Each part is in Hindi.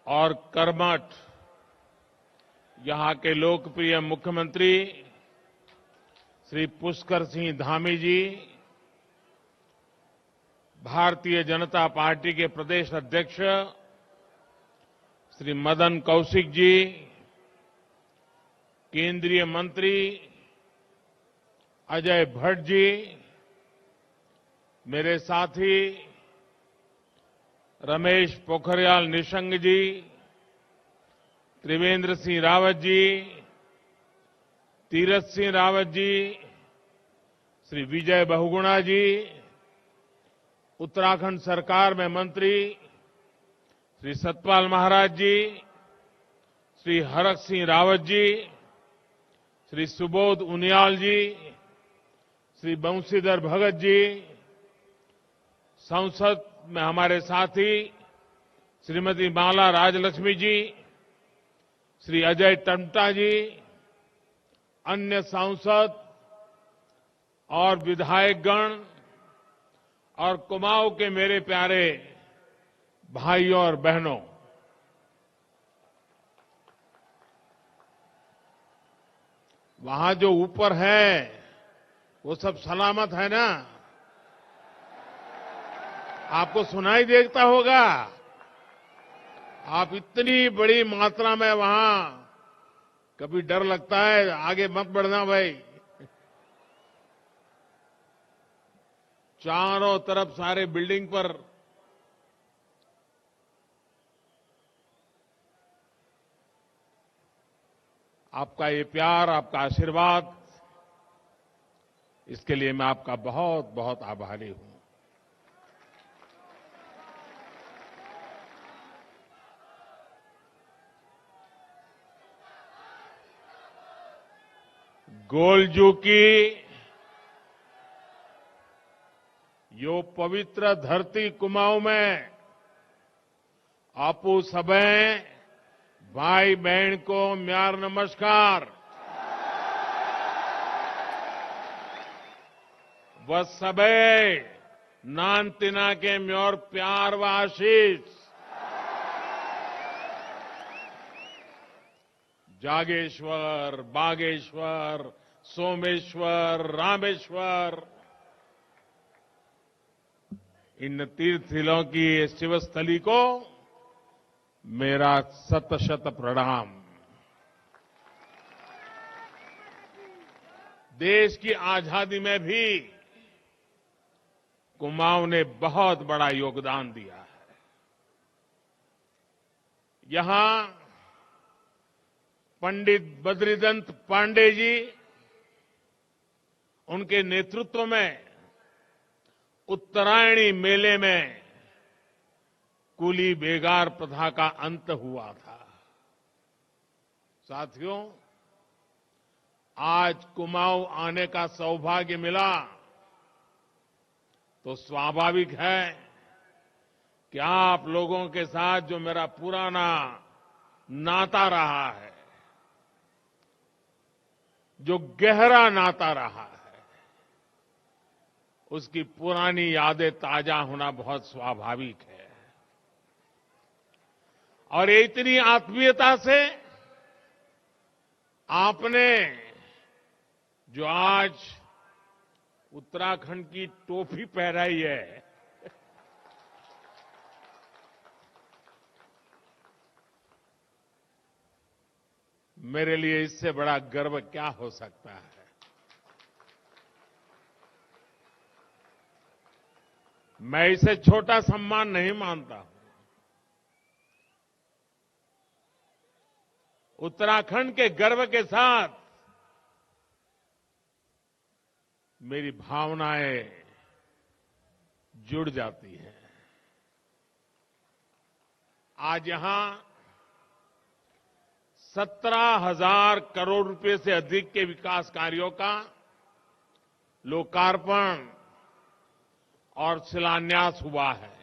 और कर्मठ यहां के लोकप्रिय मुख्यमंत्री श्री पुष्कर सिंह धामी जी, भारतीय जनता पार्टी के प्रदेश अध्यक्ष श्री मदन कौशिक जी, केंद्रीय मंत्री अजय भट्ट जी, मेरे साथी रमेश पोखरियाल निशंक जी, त्रिवेंद्र सिंह रावत जी, तीरथ सिंह रावत जी, श्री विजय बहुगुणा जी, उत्तराखंड सरकार में मंत्री श्री सतपाल महाराज जी, श्री हरक सिंह रावत जी, श्री सुबोध उनियाल जी, श्री बंशीधर भगत जी, संसद में हमारे साथी श्रीमती माला राजलक्ष्मी जी, श्री अजय टम्टा जी, अन्य सांसद और विधायकगण और कुमाऊं के मेरे प्यारे भाइयों और बहनों, वहां जो ऊपर है वो सब सलामत है ना? आपको सुनाई देता होगा। आप इतनी बड़ी मात्रा में वहां, कभी डर लगता है, आगे मत बढ़ना भाई। चारों तरफ सारे बिल्डिंग पर आपका ये प्यार, आपका आशीर्वाद, इसके लिए मैं आपका बहुत बहुत आभारी हूं। गोलजू की यो पवित्र धरती कुमाऊं में आपू सबे भाई बहन को म्यार नमस्कार। वह सबे नान तिना के म्योर प्यार व आशीष। जागेश्वर, बागेश्वर, सोमेश्वर, रामेश्वर, इन तीर्थस्थलों की शिवस्थली को मेरा शत शत प्रणाम। देश की आजादी में भी कुमाऊं ने बहुत बड़ा योगदान दिया है। यहां पंडित बद्रीदत्त पांडे जी, उनके नेतृत्व में उत्तरायणी मेले में कुली बेगार प्रथा का अंत हुआ था। साथियों, आज कुमाऊं आने का सौभाग्य मिला तो स्वाभाविक है कि आप लोगों के साथ जो मेरा पुराना नाता रहा है, जो गहरा नाता रहा है, उसकी पुरानी यादें ताजा होना बहुत स्वाभाविक है। और इतनी आत्मीयता से आपने जो आज उत्तराखंड की टोपी पहनाई है, मेरे लिए इससे बड़ा गर्व क्या हो सकता है। मैं इसे छोटा सम्मान नहीं मानता हूं। उत्तराखंड के गर्व के साथ मेरी भावनाएं जुड़ जाती हैं। आज यहां 17,000 करोड़ रुपए से अधिक के विकास कार्यों का लोकार्पण और शिलान्यास हुआ है।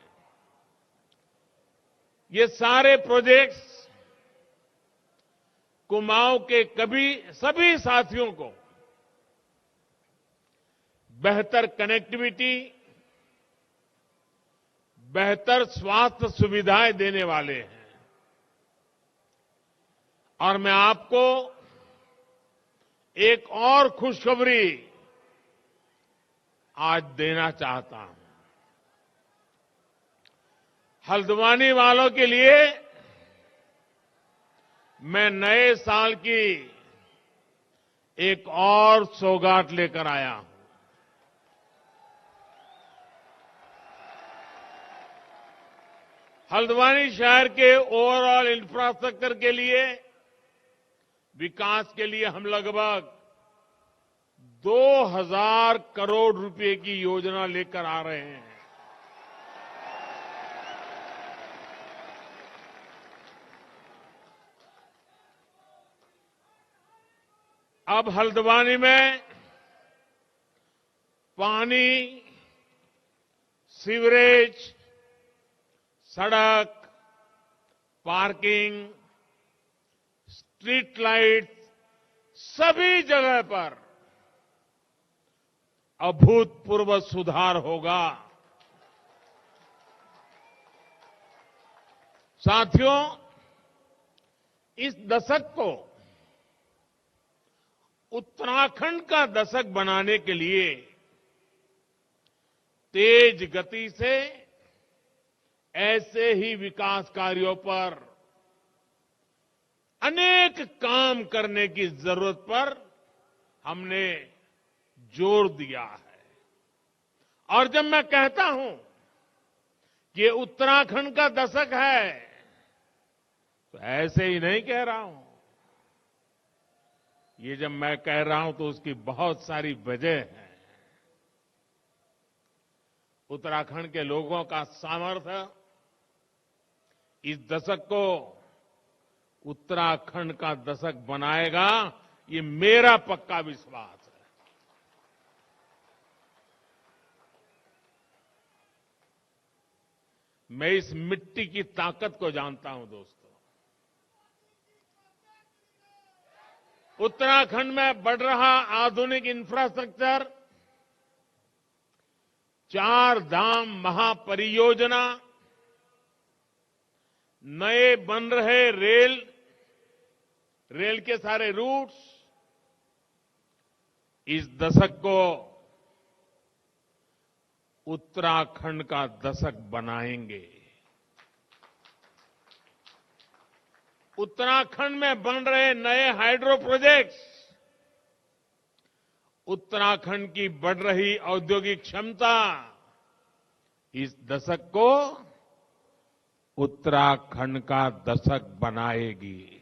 ये सारे प्रोजेक्ट्स कुमाऊं के सभी साथियों को बेहतर कनेक्टिविटी, बेहतर स्वास्थ्य सुविधाएं देने वाले हैं। और मैं आपको एक और खुशखबरी आज देना चाहता हूं। हल्द्वानी वालों के लिए मैं नए साल की एक और सौगात लेकर आया हूं। हल्द्वानी शहर के ओवरऑल इंफ्रास्ट्रक्चर के लिए, विकास के लिए हम लगभग 2000 करोड़ रुपए की योजना लेकर आ रहे हैं। अब हल्द्वानी में पानी, सीवरेज, सड़क, पार्किंग, स्ट्रीट लाइट, सभी जगह पर अभूतपूर्व सुधार होगा। साथियों, इस दशक को उत्तराखंड का दशक बनाने के लिए तेज गति से ऐसे ही विकास कार्यों पर अनेक काम करने की जरूरत पर हमने जोर दिया है। और जब मैं कहता हूं कि ये उत्तराखंड का दशक है, तो ऐसे ही नहीं कह रहा हूं। ये जब मैं कह रहा हूं तो उसकी बहुत सारी वजह है। उत्तराखंड के लोगों का सामर्थ्य इस दशक को उत्तराखंड का दशक बनाएगा, ये मेरा पक्का विश्वास है। मैं इस मिट्टी की ताकत को जानता हूं दोस्तों। उत्तराखंड में बढ़ रहा आधुनिक इंफ्रास्ट्रक्चर, 4 धाम महापरियोजना, नए बन रहे रेल के सारे रूट्स इस दशक को उत्तराखंड का दशक बनाएंगे। उत्तराखंड में बन रहे नए हाइड्रो प्रोजेक्ट्स उत्तराखंड की बढ़ रही औद्योगिक क्षमता इस दशक को उत्तराखंड का दशक बनाएगी।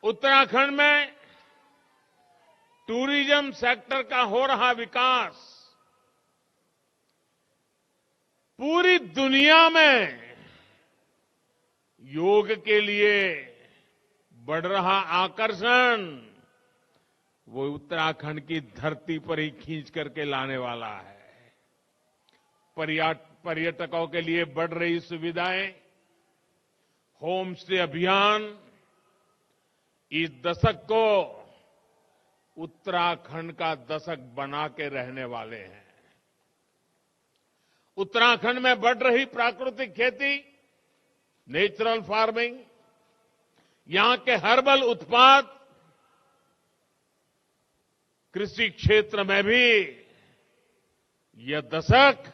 उत्तराखंड में टूरिज्म सेक्टर का हो रहा विकास पूरी दुनिया में योग के लिए बढ़ रहा आकर्षण वो उत्तराखंड की धरती पर ही खींच करके लाने वाला है। पर्यटकों के लिए बढ़ रही सुविधाएं, होम स्टे अभियान इस दशक को उत्तराखंड का दशक बना के रहने वाले हैं। उत्तराखंड में बढ़ रही प्राकृतिक खेती, नेचुरल फार्मिंग, यहां के हर्बल उत्पाद, कृषि क्षेत्र में भी यह दशक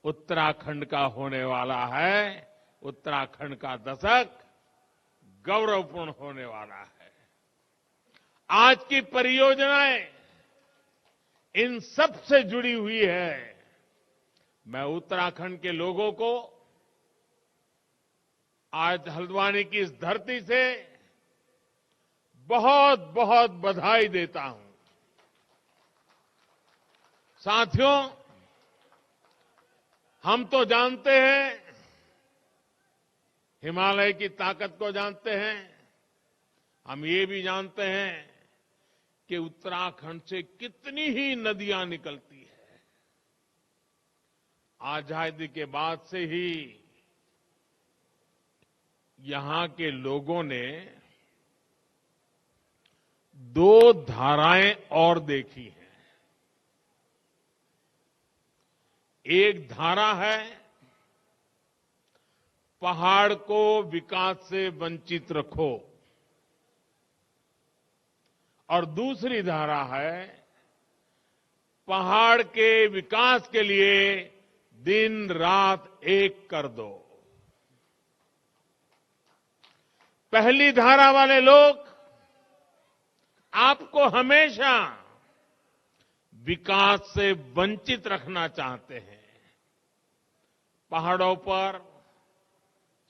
उत्तराखंड का होने वाला है। उत्तराखंड का दशक गौरवपूर्ण होने वाला है। आज की परियोजनाएं इन सब से जुड़ी हुई है। मैं उत्तराखंड के लोगों को आज हल्द्वानी की इस धरती से बहुत बहुत बधाई देता हूं। साथियों, हम तो जानते हैं, हिमालय की ताकत को जानते हैं। हम ये भी जानते हैं कि उत्तराखंड से कितनी ही नदियां निकलती है। आजादी के बाद से ही यहां के लोगों ने 2 धाराएं और देखी हैं। एक धारा है पहाड़ को विकास से वंचित रखो और दूसरी धारा है पहाड़ के विकास के लिए दिन रात एक कर दो। पहली धारा वाले लोग आपको हमेशा विकास से वंचित रखना चाहते हैं। पहाड़ों पर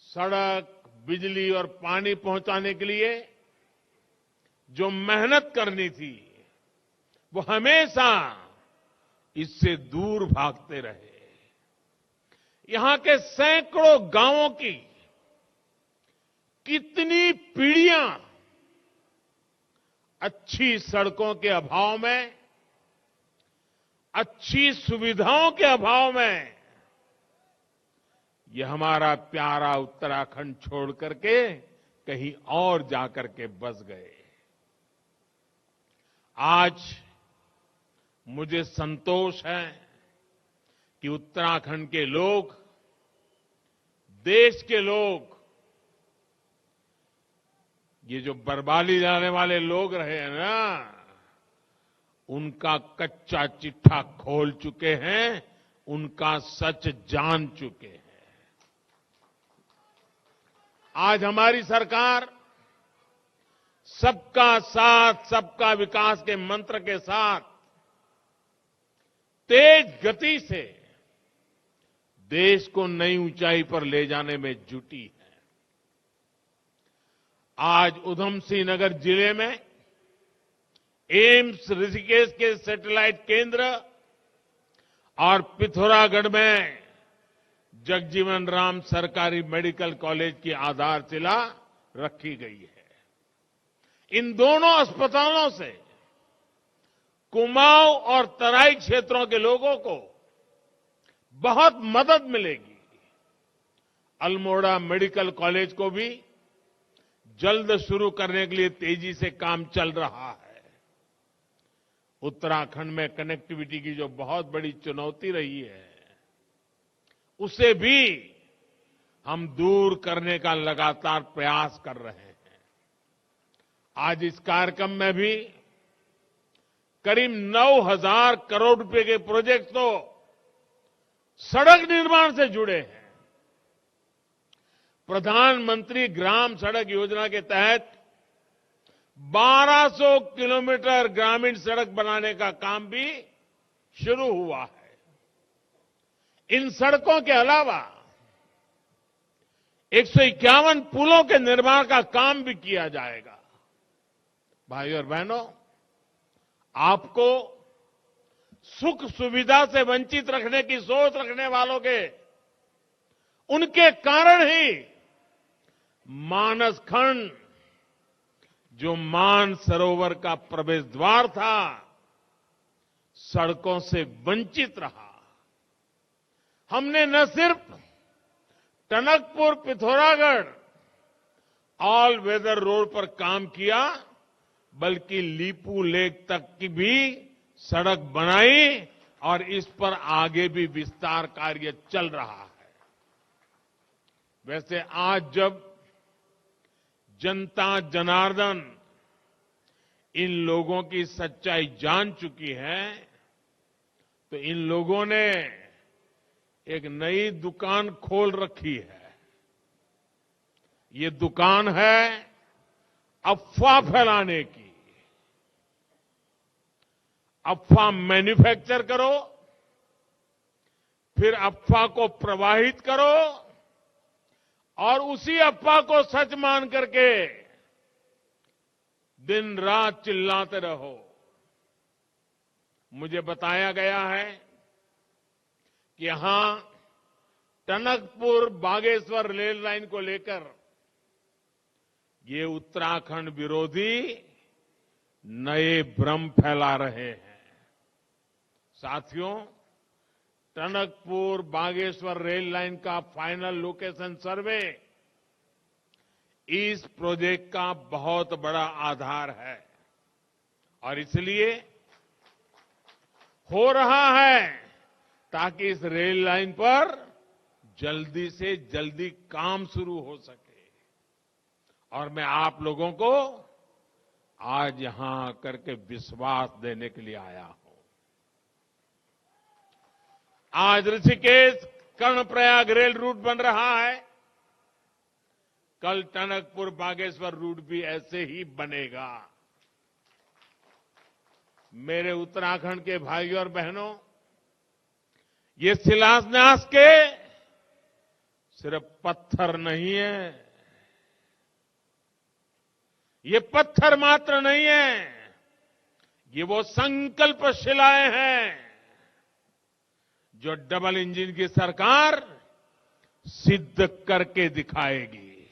सड़क, बिजली और पानी पहुंचाने के लिए जो मेहनत करनी थी, वो हमेशा इससे दूर भागते रहे। यहां के सैकड़ों गांवों की कितनी पीढ़ियां अच्छी सड़कों के अभाव में, अच्छी सुविधाओं के अभाव में ये हमारा प्यारा उत्तराखंड छोड़ करके कहीं और जाकर के बस गए। आज मुझे संतोष है कि उत्तराखंड के लोग, देश के लोग, ये जो बर्बादी लाने वाले लोग रहे हैं ना, उनका कच्चा चिट्ठा खोल चुके हैं, उनका सच जान चुके हैं। आज हमारी सरकार सबका साथ, सबका विकास के मंत्र के साथ तेज गति से देश को नई ऊंचाई पर ले जाने में जुटी है। आज उधम सिंह नगर जिले में एम्स ऋषिकेश के सैटेलाइट केंद्र और पिथौरागढ़ में जगजीवन राम सरकारी मेडिकल कॉलेज की आधारशिला रखी गई है। इन दोनों अस्पतालों से कुमाऊं और तराई क्षेत्रों के लोगों को बहुत मदद मिलेगी। अल्मोड़ा मेडिकल कॉलेज को भी जल्द शुरू करने के लिए तेजी से काम चल रहा है। उत्तराखंड में कनेक्टिविटी की जो बहुत बड़ी चुनौती रही है, उसे भी हम दूर करने का लगातार प्रयास कर रहे हैं। आज इस कार्यक्रम में भी करीब 9,000 करोड़ रुपए के प्रोजेक्ट तो सड़क निर्माण से जुड़े हैं। प्रधानमंत्री ग्राम सड़क योजना के तहत 1200 किलोमीटर ग्रामीण सड़क बनाने का काम भी शुरू हुआ है। इन सड़कों के अलावा 151 पुलों के निर्माण का काम भी किया जाएगा। भाइयों और बहनों, आपको सुख सुविधा से वंचित रखने की सोच रखने वालों के, उनके कारण ही मानसखंड, जो मान सरोवर का प्रवेश द्वार था, सड़कों से वंचित रहा। हमने न सिर्फ Tanakpur Pithoragarh all weather road पर काम किया, बल्कि लीपू लेक तक की भी सड़क बनाई और इस पर आगे भी विस्तार कार्य चल रहा है। वैसे आज जब जनता जनार्दन इन लोगों की सच्चाई जान चुकी है, तो इन लोगों ने एक नई दुकान खोल रखी है। ये दुकान है अफवाह फैलाने की। अफवाह मैन्युफैक्चर करो, फिर अफवाह को प्रवाहित करो और उसी अफवाह को सच मान करके दिन रात चिल्लाते रहो। मुझे बताया गया है कि यहां टनकपुर बागेश्वर रेल लाइन को लेकर ये उत्तराखंड विरोधी नए भ्रम फैला रहे हैं। साथियों, टनकपुर बागेश्वर रेल लाइन का फाइनल लोकेशन सर्वे इस प्रोजेक्ट का बहुत बड़ा आधार है और इसलिए हो रहा है ताकि इस रेल लाइन पर जल्दी से जल्दी काम शुरू हो सके। और मैं आप लोगों को आज यहां आकर के विश्वास देने के लिए आया हूं। आज ऋषिकेश कर्णप्रयाग रेल रूट बन रहा है, कल टनकपुर बागेश्वर रूट भी ऐसे ही बनेगा। मेरे उत्तराखंड के भाइयों और बहनों, ये शिलान्यास के सिर्फ पत्थर नहीं है, ये पत्थर मात्र नहीं है, ये वो संकल्प शिलाएं हैं जो डबल इंजन की सरकार सिद्ध करके दिखाएगी।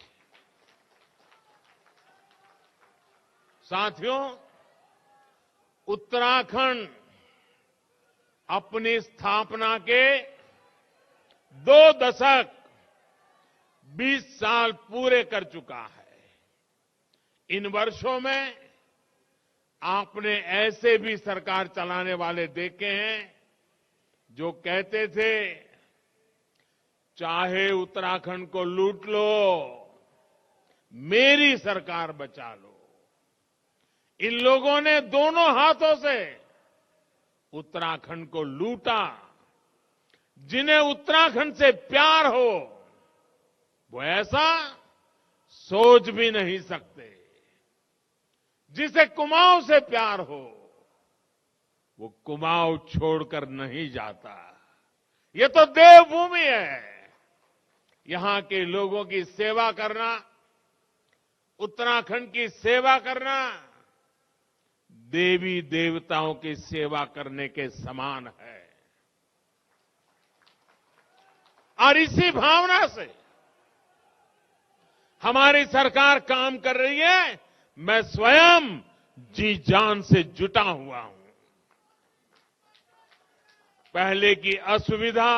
साथियों, उत्तराखंड अपनी स्थापना के 2 दशक 20 साल पूरे कर चुका है। इन वर्षों में आपने ऐसे भी सरकार चलाने वाले देखे हैं जो कहते थे, चाहे उत्तराखंड को लूट लो, मेरी सरकार बचा लो। इन लोगों ने दोनों हाथों से उत्तराखंड को लूटा। जिन्हें उत्तराखंड से प्यार हो, वो ऐसा सोच भी नहीं सकते। जिसे कुमाऊं से प्यार हो, वो कुमाऊं छोड़कर नहीं जाता। ये तो देवभूमि है। यहां के लोगों की सेवा करना, उत्तराखंड की सेवा करना, देवी देवताओं की सेवा करने के समान है। और इसी भावना से हमारी सरकार काम कर रही है। मैं स्वयं जी जान से जुटा हुआ हूं। पहले की असुविधा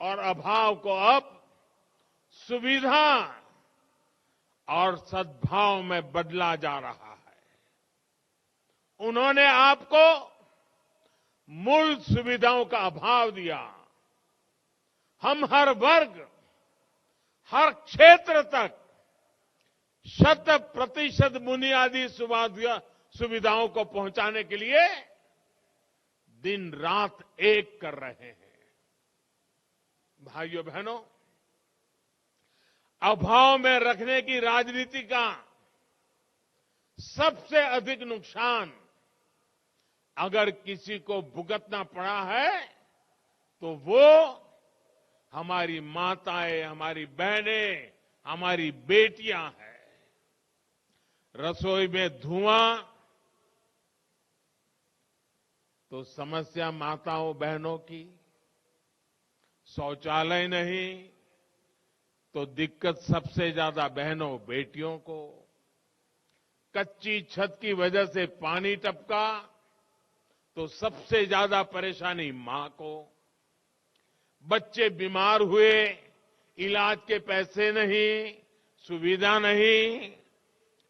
और अभाव को अब सुविधा और सद्भाव में बदला जा रहा है। उन्होंने आपको मूल सुविधाओं का अभाव दिया। हम हर वर्ग, हर क्षेत्र तक 100% बुनियादी सुविधाओं को पहुंचाने के लिए दिन रात एक कर रहे हैं। भाइयों बहनों, अभाव में रखने की राजनीति का सबसे अधिक नुकसान अगर किसी को भुगतना पड़ा है तो वो हमारी माताएं, हमारी बहनें, हमारी बेटियां हैं। रसोई में धुआं तो समस्या माताओं बहनों की, शौचालय नहीं तो दिक्कत सबसे ज्यादा बहनों बेटियों को, कच्ची छत की वजह से पानी टपका तो सबसे ज्यादा परेशानी मां को, बच्चे बीमार हुए, इलाज के पैसे नहीं, सुविधा नहीं,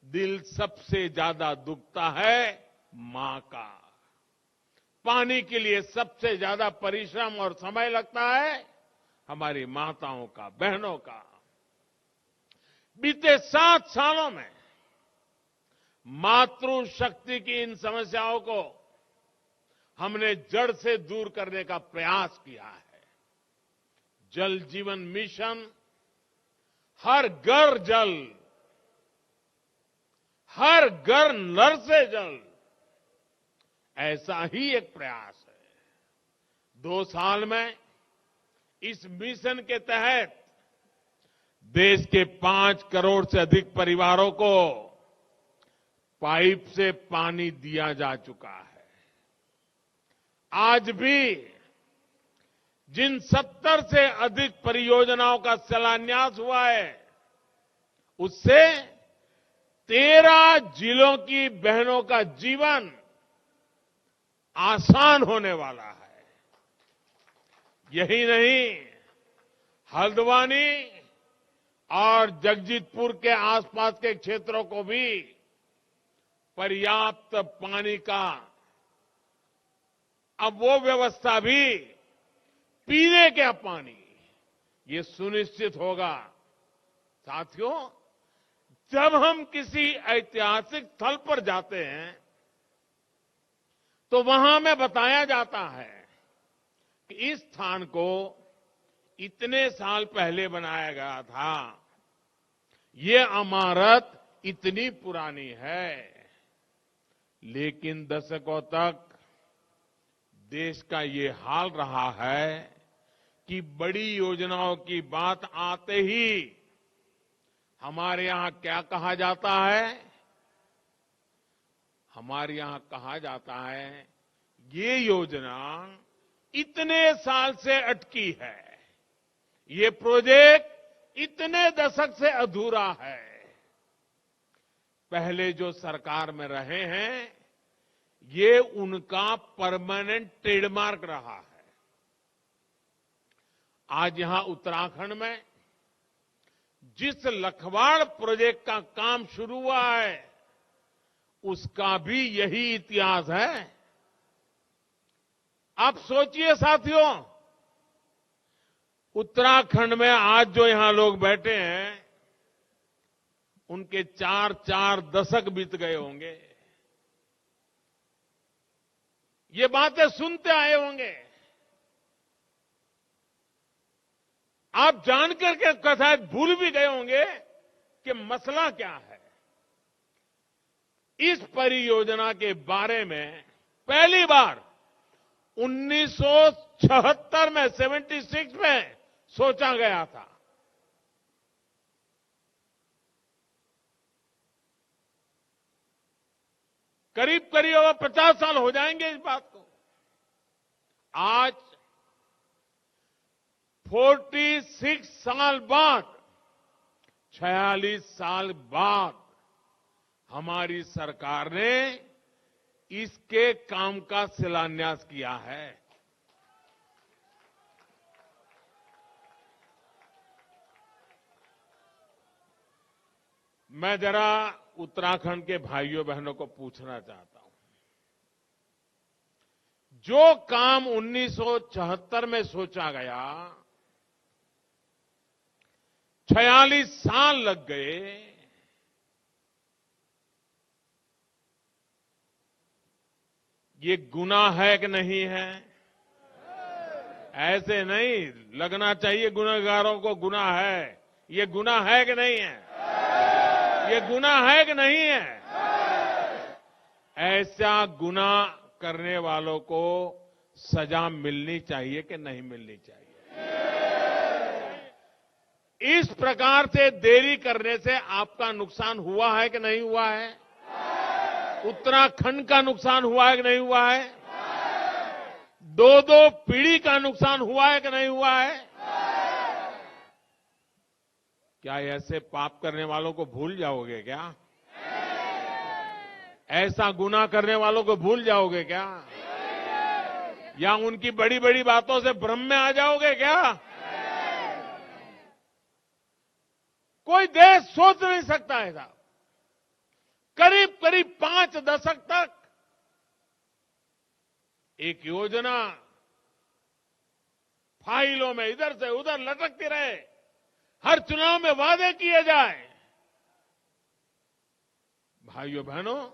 दिल सबसे ज्यादा दुखता है मां का। पानी के लिए सबसे ज्यादा परिश्रम और समय लगता है हमारी माताओं का, बहनों का। बीते 7 सालों में मातृशक्ति की इन समस्याओं को हमने जड़ से दूर करने का प्रयास किया है। जल जीवन मिशन, हर घर जल, हर घर नल से जल, ऐसा ही एक प्रयास है। 2 साल में इस मिशन के तहत देश के 5 करोड़ से अधिक परिवारों को पाइप से पानी दिया जा चुका है। आज भी जिन 70 से अधिक परियोजनाओं का शिलान्यास हुआ है, उससे 13 जिलों की बहनों का जीवन आसान होने वाला है। यही नहीं, हल्द्वानी और जगजीतपुर के आसपास के क्षेत्रों को भी पर्याप्त पानी का अब वो व्यवस्था भी, पीने का पानी, ये सुनिश्चित होगा। साथियों, जब हम किसी ऐतिहासिक स्थल पर जाते हैं तो वहां में बताया जाता है कि इस स्थान को इतने साल पहले बनाया गया था, ये इमारत इतनी पुरानी है। लेकिन दशकों तक देश का ये हाल रहा है कि बड़ी योजनाओं की बात आते ही हमारे यहां क्या कहा जाता है? हमारे यहां कहा जाता है ये योजना इतने साल से अटकी है, ये प्रोजेक्ट इतने दशक से अधूरा है। पहले जो सरकार में रहे हैं ये उनका परमानेंट ट्रेडमार्क रहा है। आज यहां उत्तराखंड में जिस लखवाड़ प्रोजेक्ट का काम शुरू हुआ है उसका भी यही इतिहास है। आप सोचिए साथियों, उत्तराखंड में आज जो यहां लोग बैठे हैं उनके 4-4 दशक बीत गए होंगे, ये बातें सुनते आए होंगे। आप जानकर के कथा भूल भी गए होंगे कि मसला क्या है। इस परियोजना के बारे में पहली बार 1976 में 76 में सोचा गया था। करीब करीब अब 50 साल हो जाएंगे इस बात को। आज 46 साल बाद, 46 साल बाद हमारी सरकार ने इसके काम का शिलान्यास किया है। मैं जरा उत्तराखंड के भाइयों बहनों को पूछना चाहता हूं, जो काम 1976 में सोचा गया, 46 साल लग गए, ये गुनाह है कि नहीं है? ऐसे नहीं लगना चाहिए गुनहगारों को गुनाह है। ये गुनाह है कि नहीं है? ये गुनाह है कि नहीं है? ऐसा गुनाह करने वालों को सजा मिलनी चाहिए कि नहीं मिलनी चाहिए? इस प्रकार से देरी करने से आपका नुकसान हुआ है कि नहीं हुआ है? उत्तराखंड का नुकसान हुआ है कि नहीं हुआ है? 2-2 पीढ़ी का नुकसान हुआ है कि नहीं हुआ है? क्या ऐसे पाप करने वालों को भूल जाओगे क्या? ऐसा गुनाह करने वालों को भूल जाओगे क्या? या उनकी बड़ी बड़ी बातों से भ्रम में आ जाओगे क्या? कोई देश सोच नहीं सकता ऐसा। करीब करीब 5 दशक तक एक योजना फाइलों में इधर से उधर लटकती रहे, हर चुनाव में वादे किए जाए। भाइयों बहनों,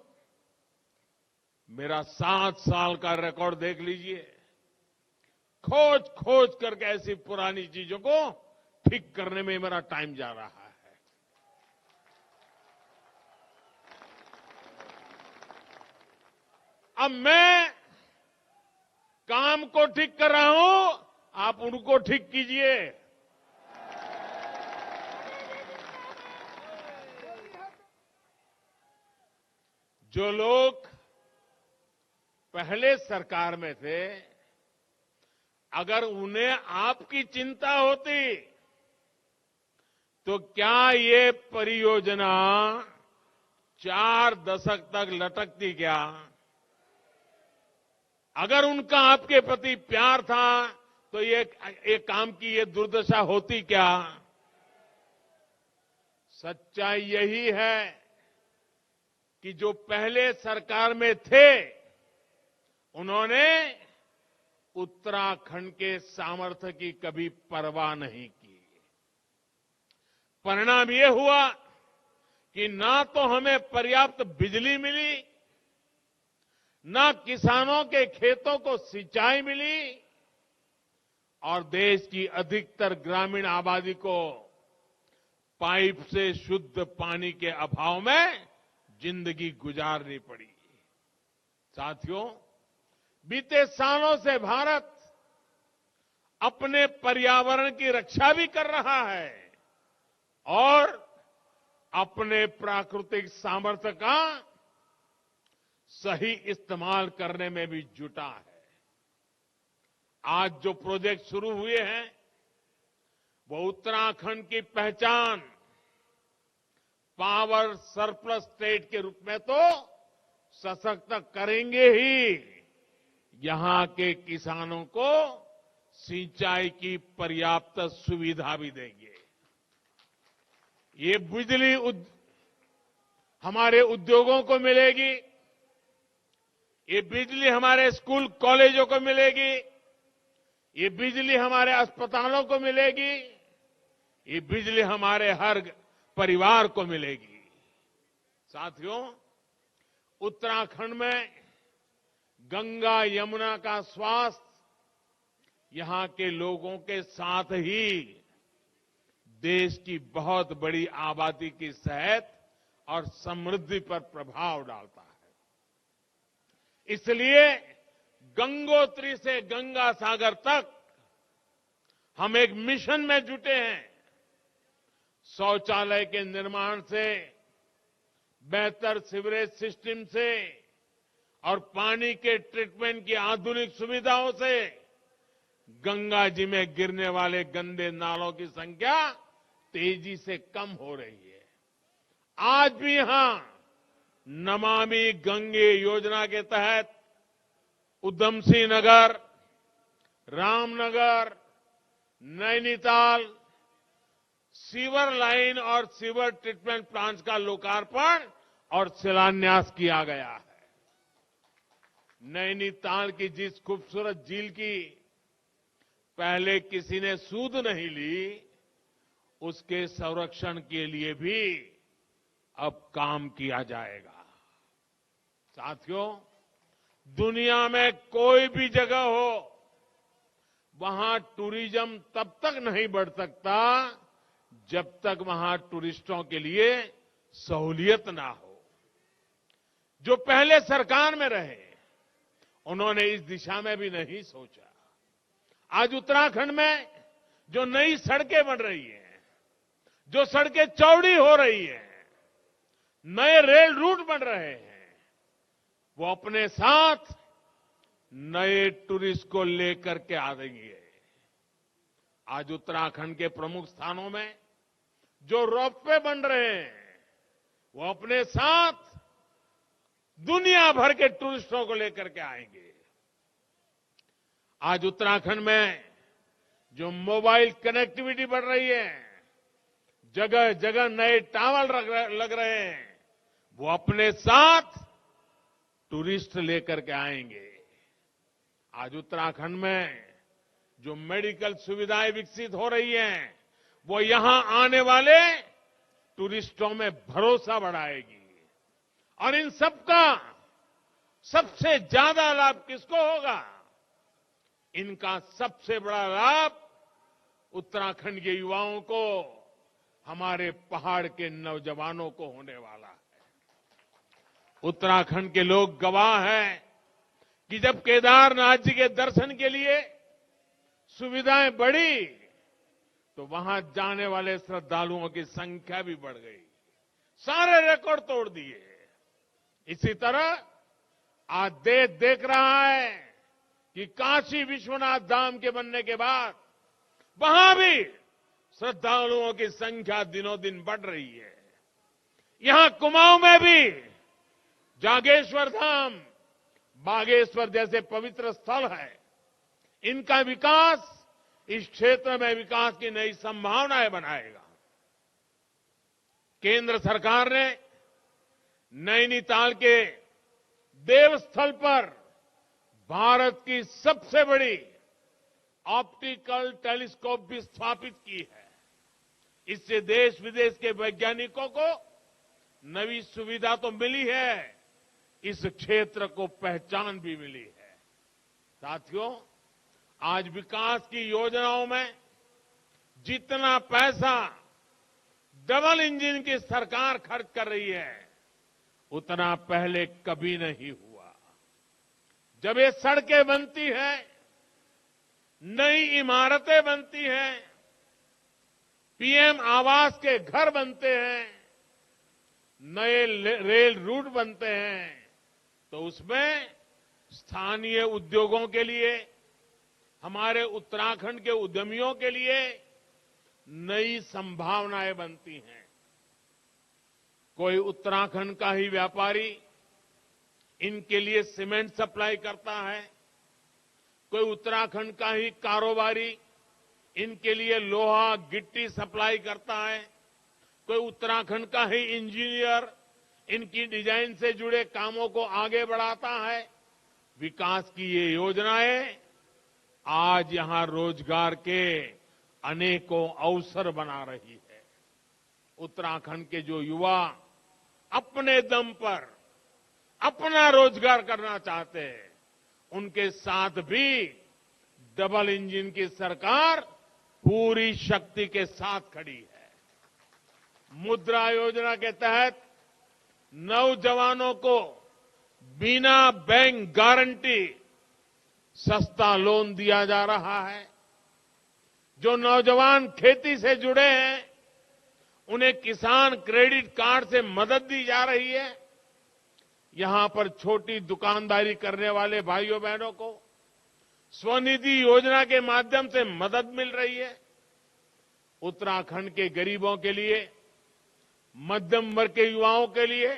मेरा 7 साल का रिकॉर्ड देख लीजिए। खोज खोज करके ऐसी पुरानी चीजों को ठीक करने में मेरा टाइम जा रहा है। अब मैं काम को ठीक कर रहा हूं, आप उनको ठीक कीजिए। जो लोग पहले सरकार में थे, अगर उन्हें आपकी चिंता होती तो क्या ये परियोजना 4 दशक तक लटकती क्या? अगर उनका आपके प्रति प्यार था तो ये काम की ये दुर्दशा होती क्या? सच्चाई यही है कि जो पहले सरकार में थे उन्होंने उत्तराखंड के सामर्थ्य की कभी परवाह नहीं की। परिणाम ये हुआ कि ना तो हमें पर्याप्त बिजली मिली, ना किसानों के खेतों को सिंचाई मिली और देश की अधिकतर ग्रामीण आबादी को पाइप से शुद्ध पानी के अभाव में जिंदगी गुजारनी पड़ी। साथियों, बीते सालों से भारत अपने पर्यावरण की रक्षा भी कर रहा है और अपने प्राकृतिक सामर्थ्य का सही इस्तेमाल करने में भी जुटा है। आज जो प्रोजेक्ट शुरू हुए हैं वो उत्तराखंड की पहचान पावर सरप्लस स्टेट के रूप में तो सशक्त करेंगे ही, यहां के किसानों को सिंचाई की पर्याप्त सुविधा भी देंगे। ये बिजली हमारे उद्योगों को मिलेगी, ये बिजली हमारे स्कूल कॉलेजों को मिलेगी, ये बिजली हमारे अस्पतालों को मिलेगी, ये बिजली हमारे हर परिवार को मिलेगी। साथियों, उत्तराखंड में गंगा यमुना का स्वास्थ्य यहां के लोगों के साथ ही देश की बहुत बड़ी आबादी की सेहत और समृद्धि पर प्रभाव डालता है। इसलिए गंगोत्री से गंगा सागर तक हम एक मिशन में जुटे हैं। शौचालय के निर्माण से, बेहतर सीवरेज सिस्टम से और पानी के ट्रीटमेंट की आधुनिक सुविधाओं से गंगा जी में गिरने वाले गंदे नालों की संख्या तेजी से कम हो रही है। आज भी यहां नमामि गंगे योजना के तहत उधमसिंह नगर, रामनगर, नैनीताल सीवर लाइन और सीवर ट्रीटमेंट प्लांट का लोकार्पण और शिलान्यास किया गया है। नैनीताल की जिस खूबसूरत झील की पहले किसी ने सूध नहीं ली, उसके संरक्षण के लिए भी अब काम किया जाएगा। साथियों, दुनिया में कोई भी जगह हो, वहां टूरिज्म तब तक नहीं बढ़ सकता जब तक वहां टूरिस्टों के लिए सहूलियत ना हो। जो पहले सरकार में रहे, उन्होंने इस दिशा में भी नहीं सोचा। आज उत्तराखंड में जो नई सड़कें बन रही हैं, जो सड़कें चौड़ी हो रही हैं, नए रेल रूट बन रहे हैं, वो अपने साथ नए टूरिस्ट को लेकर के आ रही है। आज उत्तराखंड के प्रमुख स्थानों में जो रोपवे बन रहे हैं, वो अपने साथ दुनिया भर के टूरिस्टों को लेकर के आएंगे। आज उत्तराखंड में जो मोबाइल कनेक्टिविटी बढ़ रही है, जगह जगह नए टावर लग रहे हैं, वो अपने साथ टूरिस्ट लेकर के आएंगे। आज उत्तराखंड में जो मेडिकल सुविधाएं विकसित हो रही हैं, वो यहां आने वाले टूरिस्टों में भरोसा बढ़ाएगी। और इन सबका सबसे ज्यादा लाभ किसको होगा? इनका सबसे बड़ा लाभ उत्तराखंड के युवाओं को, हमारे पहाड़ के नौजवानों को होने वाला है। उत्तराखंड के लोग गवाह हैं कि जब केदारनाथ जी के दर्शन के लिए सुविधाएं बढ़ी, तो वहां जाने वाले श्रद्धालुओं की संख्या भी बढ़ गई, सारे रिकॉर्ड तोड़ दिए। इसी तरह आज देश देख रहा है कि काशी विश्वनाथ धाम के बनने के बाद वहां भी श्रद्धालुओं की संख्या दिनों दिन बढ़ रही है। यहां कुमाऊं में भी जागेश्वर धाम, बागेश्वर जैसे पवित्र स्थल है, इनका विकास इस क्षेत्र में विकास की नई संभावनाएं बनाएगा। केंद्र सरकार ने नैनीताल के देवस्थल पर भारत की सबसे बड़ी ऑप्टिकल टेलीस्कोप भी स्थापित की है। इससे देश विदेश के वैज्ञानिकों को नई सुविधा तो मिली है, इस क्षेत्र को पहचान भी मिली है। साथियों, आज विकास की योजनाओं में जितना पैसा डबल इंजन की सरकार खर्च कर रही है, उतना पहले कभी नहीं हुआ। जब ये सड़कें बनती हैं, नई इमारतें बनती हैं, पीएम आवास के घर बनते हैं, नए रेल रूट बनते हैं, तो उसमें स्थानीय उद्योगों के लिए, हमारे उत्तराखंड के उद्यमियों के लिए नई संभावनाएं बनती हैं। कोई उत्तराखंड का ही व्यापारी इनके लिए सीमेंट सप्लाई करता है, कोई उत्तराखंड का ही कारोबारी इनके लिए लोहा गिट्टी सप्लाई करता है, कोई उत्तराखंड का ही इंजीनियर इनकी डिजाइन से जुड़े कामों को आगे बढ़ाता है। विकास की ये योजनाएं आज यहां रोजगार के अनेकों अवसर बना रही है। उत्तराखंड के जो युवा अपने दम पर अपना रोजगार करना चाहते हैं, उनके साथ भी डबल इंजन की सरकार पूरी शक्ति के साथ खड़ी है। मुद्रा योजना के तहत नौजवानों को बिना बैंक गारंटी सस्ता लोन दिया जा रहा है। जो नौजवान खेती से जुड़े हैं, उन्हें किसान क्रेडिट कार्ड से मदद दी जा रही है। यहां पर छोटी दुकानदारी करने वाले भाइयों बहनों को स्वनिधि योजना के माध्यम से मदद मिल रही है। उत्तराखंड के गरीबों के लिए, मध्यम वर्ग के युवाओं के लिए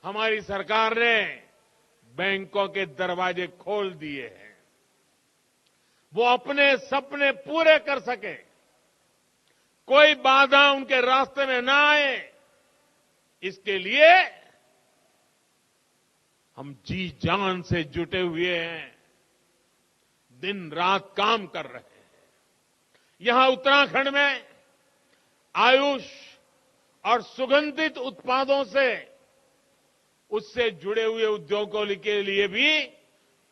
हमारी सरकार ने बैंकों के दरवाजे खोल दिए हैं। वो अपने सपने पूरे कर सके, कोई बाधा उनके रास्ते में ना आए, इसके लिए हम जी जान से जुटे हुए हैं, दिन रात काम कर रहे हैं। यहां उत्तराखंड में आयुष और सुगंधित उत्पादों से उससे जुड़े हुए उद्योगों के लिए भी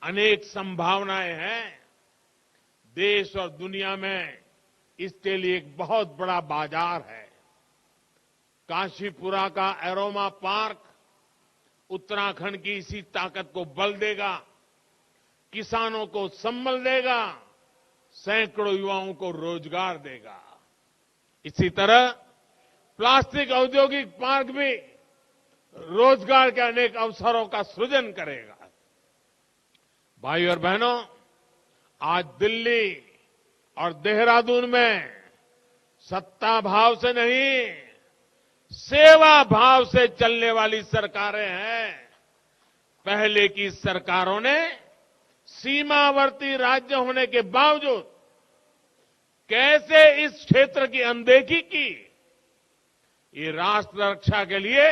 अनेक संभावनाएं हैं। देश और दुनिया में इसके लिए एक बहुत बड़ा बाजार है। काशीपुरा का एरोमा पार्क उत्तराखंड की इसी ताकत को बल देगा, किसानों को संबल देगा, सैकड़ों युवाओं को रोजगार देगा। इसी तरह प्लास्टिक औद्योगिक पार्क भी रोजगार के अनेक अवसरों का सृजन करेगा। भाइयों और बहनों, आज दिल्ली और देहरादून में सत्ता भाव से नहीं, सेवा भाव से चलने वाली सरकारें हैं। पहले की सरकारों ने सीमावर्ती राज्य होने के बावजूद कैसे इस क्षेत्र की अनदेखी की। ये राष्ट्र रक्षा के लिए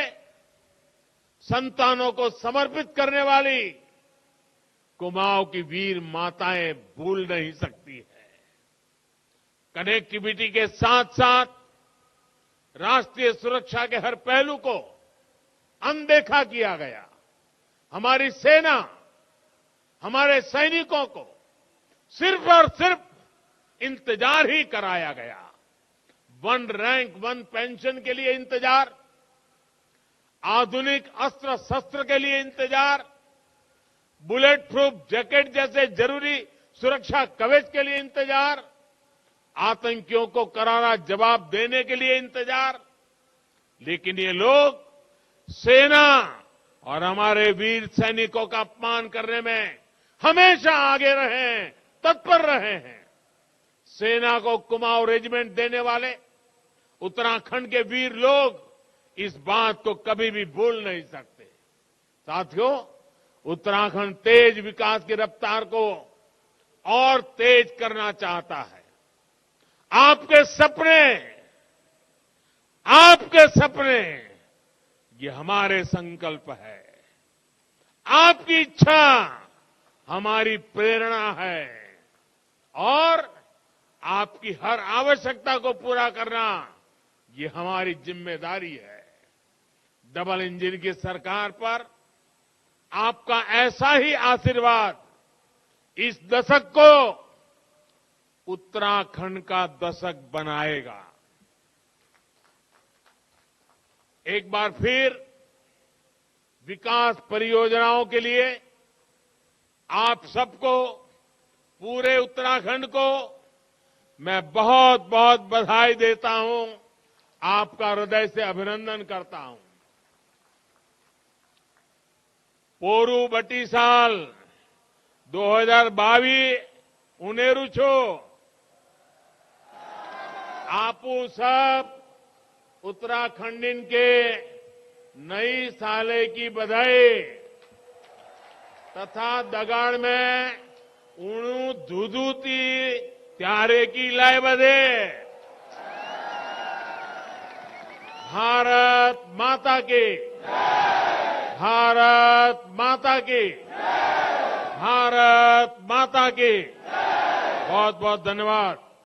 संतानों को समर्पित करने वाली कुमाऊं की वीर माताएं भूल नहीं सकती है। कनेक्टिविटी के साथ साथ राष्ट्रीय सुरक्षा के हर पहलू को अनदेखा किया गया। हमारी सेना, हमारे सैनिकों को सिर्फ और सिर्फ इंतजार ही कराया गया। 1 रैंक 1 पेंशन के लिए इंतजार, आधुनिक अस्त्र शस्त्र के लिए इंतजार, बुलेट प्रूफ जैकेट जैसे जरूरी सुरक्षा कवच के लिए इंतजार, आतंकियों को करारा जवाब देने के लिए इंतजार। लेकिन ये लोग सेना और हमारे वीर सैनिकों का अपमान करने में हमेशा आगे रहे हैं, तत्पर रहे हैं। सेना को कुमाऊं रेजिमेंट देने वाले उत्तराखंड के वीर लोग इस बात को कभी भी भूल नहीं सकते। साथियों, उत्तराखंड तेज विकास की रफ्तार को और तेज करना चाहता है। आपके सपने ये हमारे संकल्प है। आपकी इच्छा हमारी प्रेरणा है और आपकी हर आवश्यकता को पूरा करना ये हमारी जिम्मेदारी है। डबल इंजन की सरकार पर आपका ऐसा ही आशीर्वाद इस दशक को उत्तराखंड का दशक बनाएगा। एक बार फिर विकास परियोजनाओं के लिए आप सबको, पूरे उत्तराखंड को मैं बहुत बहुत बधाई देता हूं, आपका हृदय से अभिनंदन करता हूं। पोरू बटी साल 2022 उनेरु छो आपू सब उत्तराखंडीन के नई साले की बधाई तथा दगाड़ में उणु धुधुती त्यारे की लाए बधे। भारत माता की, भारत माता की, भारत माता की। बहुत बहुत धन्यवाद।